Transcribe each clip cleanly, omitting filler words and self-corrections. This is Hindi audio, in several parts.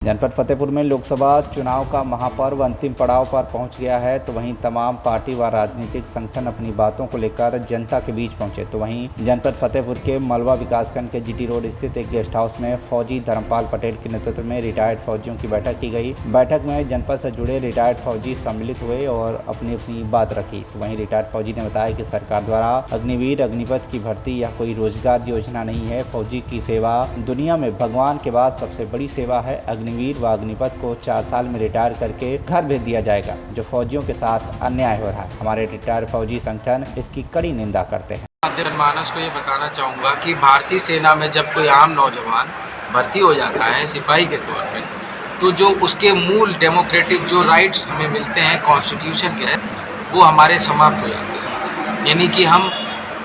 जनपद फतेहपुर में लोकसभा चुनाव का महापर्व अंतिम पड़ाव पर पहुंच गया है। तो वहीं तमाम पार्टी व राजनीतिक संगठन अपनी बातों को लेकर जनता के बीच पहुंचे। तो वहीं जनपद फतेहपुर के मलवा विकासखंड के जीटी रोड स्थित एक गेस्ट हाउस में फौजी धर्मपाल पटेल के नेतृत्व में रिटायर्ड फौजियों की बैठक की गई। बैठक में जनपद से जुड़े रिटायर्ड फौजी सम्मिलित हुए और अपनी अपनी बात रखी। तो वहीं रिटायर्ड फौजी ने बताया कि सरकार द्वारा अग्निवीर अग्निपथ की भर्ती या कोई रोजगार योजना नहीं है। फौजी की सेवा दुनिया में भगवान के बाद सबसे बड़ी सेवा है। अग्निवीर व अग्निपथ को 4 साल में रिटायर करके घर भेज दिया जाएगा, जो फौजियों के साथ अन्याय हो रहा है। हमारे रिटायर फौजी संगठन इसकी कड़ी निंदा करते हैं। जनमानस को ये बताना चाहूँगा कि भारतीय सेना में जब कोई आम नौजवान भर्ती हो जाता है सिपाही के तौर पे, तो जो उसके मूल डेमोक्रेटिक जो राइट्स हमें मिलते हैं कॉन्स्टिट्यूशन के, वो हमारे समाप्त हो जाते हैं। यानी कि हम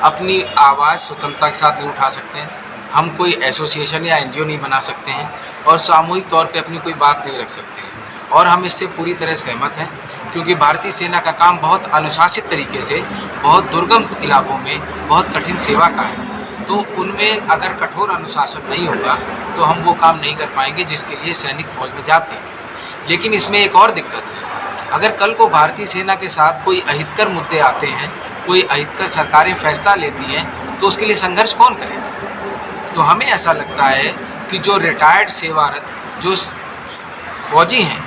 अपनी आवाज़ स्वतंत्रता के साथ नहीं उठा सकते हैं, हम कोई एसोसिएशन या एनजीओ नहीं बना सकते हैं और सामूहिक तौर पे अपनी कोई बात नहीं रख सकते हैं। और हम इससे पूरी तरह सहमत हैं, क्योंकि भारतीय सेना का काम बहुत अनुशासित तरीके से बहुत दुर्गम इलाकों में बहुत कठिन सेवा का है। तो उनमें अगर कठोर अनुशासन नहीं होगा तो हम वो काम नहीं कर पाएंगे जिसके लिए सैनिक फौज में जाते हैं। लेकिन इसमें एक और दिक्कत है, अगर कल को भारतीय सेना के साथ कोई अहितकर मुद्दे आते हैं, कोई अहितकर सरकारें फैसला लेती हैं, तो उसके लिए संघर्ष कौन करेगा? तो हमें ऐसा लगता है कि जो रिटायर्ड सेवारत जो फौजी हैं,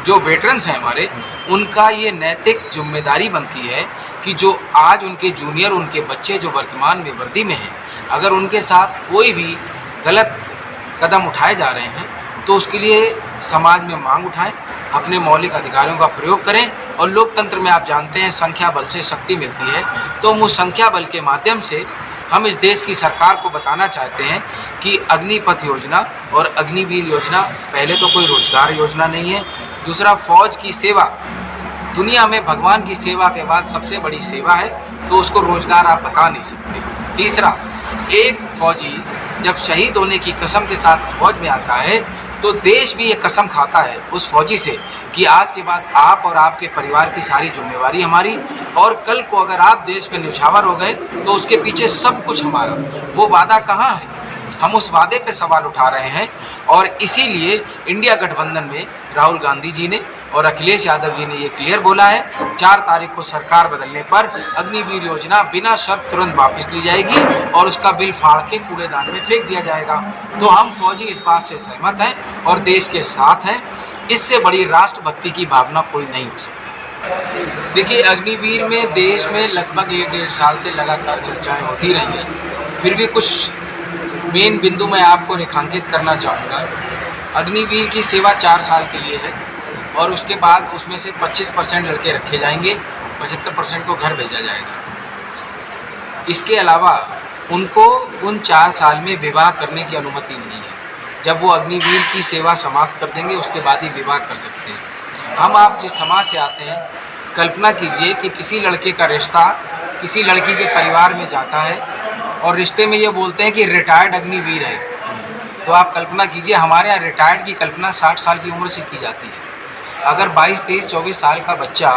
जो वेटरन्स हैं हमारे, उनका ये नैतिक जिम्मेदारी बनती है कि जो आज उनके जूनियर, उनके बच्चे जो वर्तमान में वर्दी में हैं, अगर उनके साथ कोई भी गलत कदम उठाए जा रहे हैं तो उसके लिए समाज में मांग उठाएं, अपने मौलिक अधिकारों का प्रयोग करें। और लोकतंत्र में आप जानते हैं संख्या बल से शक्ति मिलती है, तो हम उस संख्या बल के माध्यम से हम इस देश की सरकार को बताना चाहते हैं कि अग्निपथ योजना और अग्निवीर योजना पहले तो कोई रोजगार योजना नहीं है। दूसरा, फौज की सेवा दुनिया में भगवान की सेवा के बाद सबसे बड़ी सेवा है, तो उसको रोजगार आप बता नहीं सकते। तीसरा, एक फौजी जब शहीद होने की कसम के साथ फौज में आता है तो देश भी ये कसम खाता है उस फौजी से कि आज के बाद आप और आपके परिवार की सारी जिम्मेवारी हमारी, और कल को अगर आप देश पे न्यौछावर हो गए तो उसके पीछे सब कुछ हमारा। वो वादा कहाँ है? हम उस वादे पे सवाल उठा रहे हैं। और इसीलिए इंडिया गठबंधन में राहुल गांधी जी ने और अखिलेश यादव जी ने ये क्लियर बोला है, 4 तारीख को सरकार बदलने पर अग्निवीर योजना बिना शर्त तुरंत वापस ली जाएगी और उसका बिल फाड़ के कूड़ेदान में फेंक दिया जाएगा। तो हम फौजी इस बात से सहमत हैं और देश के साथ हैं। इससे बड़ी राष्ट्रभक्ति की भावना कोई नहीं हो सकती। देखिए, अग्निवीर में देश में लगभग 1-1.5 साल से लगातार चर्चाएँ होती रही हैं। फिर भी कुछ मेन बिंदु मैं आपको रेखांकित करना चाहूँगा। अग्निवीर की सेवा 4 साल के लिए है और उसके बाद उसमें से 25% लड़के रखे जाएंगे, 75% को घर भेजा जाएगा। इसके अलावा उनको उन 4 साल में विवाह करने की अनुमति नहीं है। जब वो अग्निवीर की सेवा समाप्त कर देंगे उसके बाद ही विवाह कर सकते हैं। आप जिस समाज से आते हैं, कल्पना कीजिए कि किसी लड़के का रिश्ता किसी लड़की के परिवार में जाता है और रिश्ते में ये बोलते हैं कि रिटायर्ड अग्निवीर है। तो आप कल्पना कीजिए, हमारे यहाँ रिटायर्ड की कल्पना 60 साल की उम्र से की जाती है। अगर 22, 23, 24 साल का बच्चा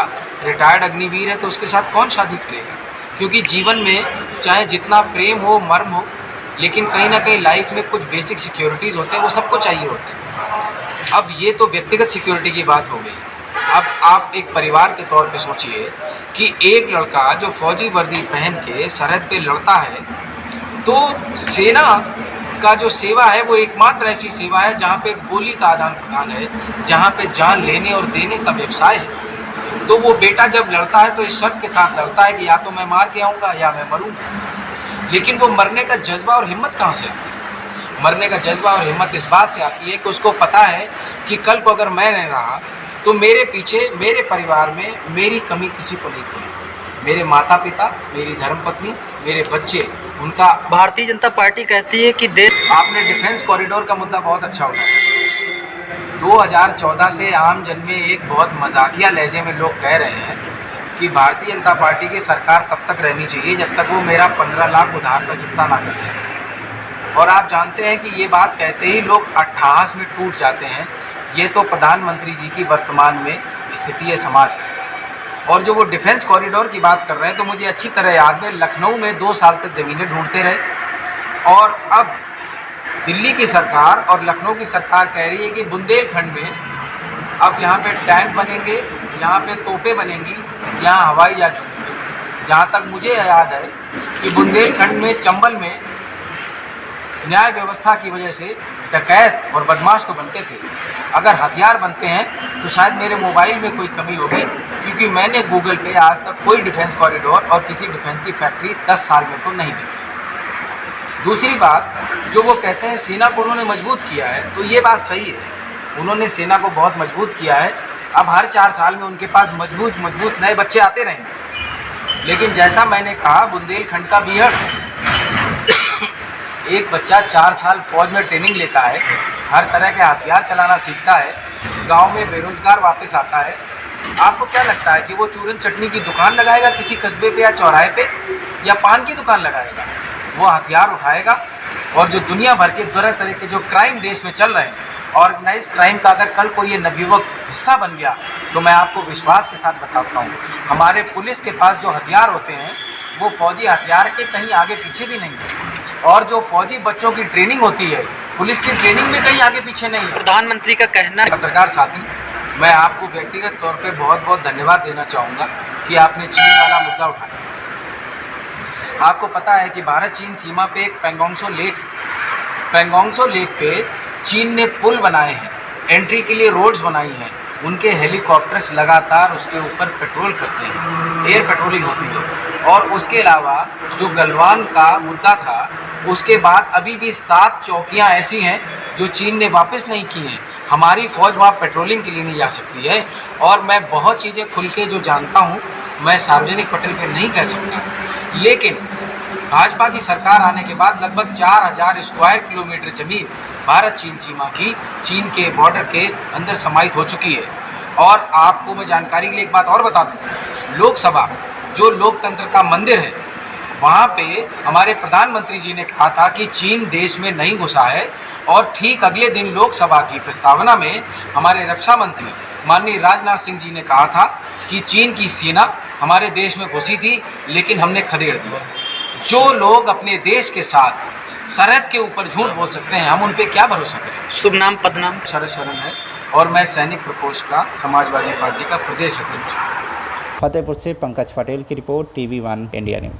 रिटायर्ड अग्निवीर है तो उसके साथ कौन शादी करेगा? क्योंकि जीवन में चाहे जितना प्रेम हो, मर्म हो, लेकिन कहीं ना कहीं लाइफ में कुछ बेसिक सिक्योरिटीज़ होते हैं, वो सबको चाहिए होते हैं। अब ये तो व्यक्तिगत सिक्योरिटी की बात हो गई। अब आप एक परिवार के तौर पे सोचिए कि एक लड़का जो फौजी वर्दी पहन के सरहद पे लड़ता है, तो सेना का जो सेवा है वो एकमात्र ऐसी सेवा है जहाँ पे गोली का आदान प्रदान है, जहाँ पे जान लेने और देने का व्यवसाय है। तो वो बेटा जब लड़ता है तो इस शर्त के साथ लड़ता है कि या तो मैं मार के आऊँगा या मैं मरूँगा। लेकिन वो मरने का जज्बा और हिम्मत कहाँ से आती है? मरने का जज्बा और हिम्मत इस बात से आती है कि उसको पता है कि कल को अगर मैं नहीं रहा तो मेरे पीछे, मेरे परिवार में मेरी कमी किसी को नहीं खलेगी। मेरे माता पिता, मेरी धर्मपत्नी, मेरे बच्चे, उनका। भारतीय जनता पार्टी कहती है कि आपने डिफेंस कॉरिडोर का मुद्दा बहुत अच्छा उठाया। 2014 से आम जन में एक बहुत मजाकिया लहजे में लोग कह रहे हैं कि भारतीय जनता पार्टी की सरकार तब तक रहनी चाहिए जब तक वो मेरा 15 लाख उधार का चुकता ना कर ले। और आप जानते हैं कि ये बात कहते ही लोग अट्ठहास में टूट जाते हैं। ये तो प्रधानमंत्री जी की वर्तमान में स्थिति है समाज में। और जो वो डिफेंस कॉरिडोर की बात कर रहे हैं, तो मुझे अच्छी तरह याद है, लखनऊ में 2 साल तक ज़मीनें ढूंढते रहे और अब दिल्ली की सरकार और लखनऊ की सरकार कह रही है कि बुंदेलखंड में अब यहाँ पे टैंक बनेंगे, यहाँ पे तोपें बनेंगी, यहाँ हवाई जहाज बनेंगे। जहाँ तक मुझे याद है कि बुंदेलखंड में चंबल में न्याय व्यवस्था की वजह से डकैत और बदमाश तो बनते थे, अगर हथियार बनते हैं तो शायद मेरे मोबाइल में कोई कमी होगी, क्योंकि मैंने गूगल पे आज तक कोई डिफेंस कॉरिडोर और किसी डिफेंस की फैक्ट्री 10 साल में तो नहीं देखी। दूसरी बात, जो वो कहते हैं सेना को उन्होंने मजबूत किया है, तो ये बात सही है, उन्होंने सेना को बहुत मजबूत किया है। अब हर 4 साल में उनके पास मजबूत नए बच्चे आते रहेंगे। लेकिन जैसा मैंने कहा, बुंदेलखंड का बीहड़, एक बच्चा 4 साल फौज में ट्रेनिंग लेता है, हर तरह के हथियार चलाना सीखता है, गांव में बेरोजगार वापस आता है। आपको क्या लगता है कि वो चूरन चटनी की दुकान लगाएगा किसी कस्बे पे या चौराहे पे, या पान की दुकान लगाएगा? वो हथियार उठाएगा और जो दुनिया भर के तरह के जो क्राइम देश में चल रहे हैं, ऑर्गेनाइज क्राइम का अगर कल को ये नवयुवक हिस्सा बन गया, तो मैं आपको विश्वास के साथ बताता हूँ, हमारे पुलिस के पास जो हथियार होते हैं वो फौजी हथियार के कहीं आगे पीछे भी नहीं है, और जो फौजी बच्चों की ट्रेनिंग होती है पुलिस की ट्रेनिंग में कहीं आगे पीछे नहीं है। प्रधानमंत्री का कहना है। पत्रकार साथी, मैं आपको व्यक्तिगत तौर पे बहुत बहुत धन्यवाद देना चाहूँगा कि आपने चीन वाला मुद्दा उठाया। आपको पता है कि भारत चीन सीमा पे एक पेंगोंगसो लेक पे चीन ने पुल बनाए हैं, एंट्री के लिए रोड्स बनाई हैं, उनके हेलीकॉप्टर्स लगातार उसके ऊपर पेट्रोल करते हैं, एयर पेट्रोलिंग होती है। और उसके अलावा जो गलवान का मुद्दा था, उसके बाद अभी भी 7 चौकियां ऐसी हैं जो चीन ने वापस नहीं की हैं। हमारी फ़ौज वहाँ पेट्रोलिंग के लिए नहीं जा सकती है। और मैं बहुत चीज़ें खुल के जो जानता हूँ मैं सार्वजनिक पटल पे नहीं कह सकता, लेकिन भाजपा की सरकार आने के बाद लगभग 4000 स्क्वायर किलोमीटर ज़मीन भारत चीन सीमा की, चीन के बॉर्डर के अंदर समाहित हो चुकी है। और आपको मैं जानकारी के लिए एक बात और बता दूँ, लोकसभा जो लोकतंत्र का मंदिर है, वहाँ पे हमारे प्रधानमंत्री जी ने कहा था कि चीन देश में नहीं घुसा है, और ठीक अगले दिन लोकसभा की प्रस्तावना में हमारे रक्षा मंत्री माननीय राजनाथ सिंह जी ने कहा था कि चीन की सेना हमारे देश में घुसी थी, लेकिन हमने खदेड़ दिया। जो लोग अपने देश के साथ सरहद के ऊपर झूठ बोल सकते हैं, हम उन पे क्या भरोसा करें? शुभ नाम पदनाम? शरद शरण है, और मैं सैनिक प्रकोष्ठ का समाजवादी पार्टी का प्रदेश अध्यक्ष हूँ। फतेहपुर से पंकज पटेल की रिपोर्ट, TV1 इंडिया न्यूज़।